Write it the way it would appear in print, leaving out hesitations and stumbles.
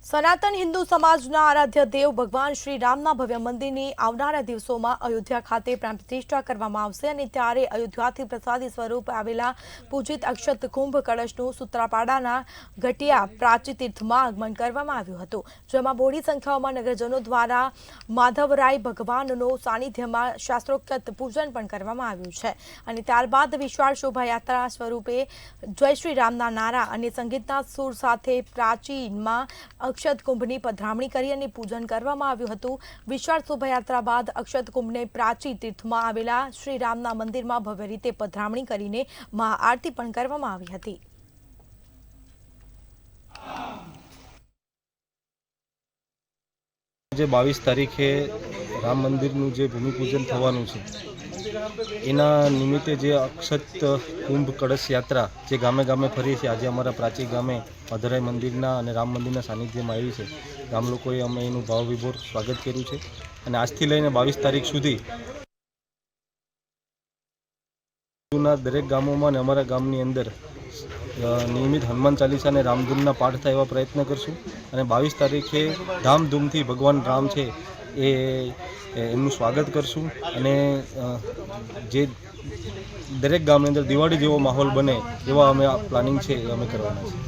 સનાતન હિન્દુ સમાજના આરાધ્ય દેવ ભગવાન શ્રી રામના ભવ્ય મંદિરની આવનારા દિવસોમાં અયોધ્યા ખાતે પ્રાણ પ્રતિષ્ઠા કરવામાં આવશે અને ત્યારે અયોધ્યાથી પ્રસાદી સ્વરૂપ આવેલા પૂજિત અક્ષત કુંભ કળશનું સૂત્રાપાડાના ઘટિયા પ્રાચી તીર્થમાં આગમન કરવામાં આવ્યું હતું, જેમાં બહોળી સંખ્યામાં નગરજનો દ્વારા માધવરાય ભગવાનનો સાનિધ્યમાં શાસ્ત્રોક્ત પૂજન પણ કરવામાં આવ્યું છે અને ત્યારબાદ વિશાળ શોભાયાત્રા સ્વરૂપે જય શ્રી રામના નારા અને સંગીતના સૂર સાથે પ્રાચીનમાં અક્ષત કુંભની પધરામણી કરી અને પૂજન કરવામાં આવ્યું હતું। વિશાળ શોભાયાત્રા બાદ અક્ષત કુંભને પ્રાચી તીર્થમાં આવેલા શ્રી રામના મંદિરમાં ભવ્ય રીતે પધરામણી કરીને મહાઆરતી પણ કરવામાં આવી હતી। જે 22 તારીખે રામ મંદિરનું જે ભૂમિપૂજન થવાનું છે એના નિમિત્તે જે અક્ષત કુંભ કળશ યાત્રા જે ગામે ગામે ફરી છે, આજે અમારા પ્રાચી ગામે મધરાઈ મંદિરના અને રામ મંદિરના સાનિધ્યમાં આવી છે। ગામ લોકોએ અમે એનું ભાવવિભોર સ્વાગત કર્યું છે અને આજથી લઈને 22 તારીખ સુધી દરેક ગામોમાં અને અમારા ગામની અંદર નિયમિત હનુમાન ચાલીસા અને રામધૂનના પાઠ થાય એવા પ્રયત્ન કરશું અને 22 તારીખે ધામધૂમથી ભગવાન રામ છે એમનું સ્વાગત કરશું અને જે દરેક ગામની અંદર દિવાળી જેવો માહોલ બને એવા અમે પ્લાનિંગ છે એ અમે કરવાના છીએ।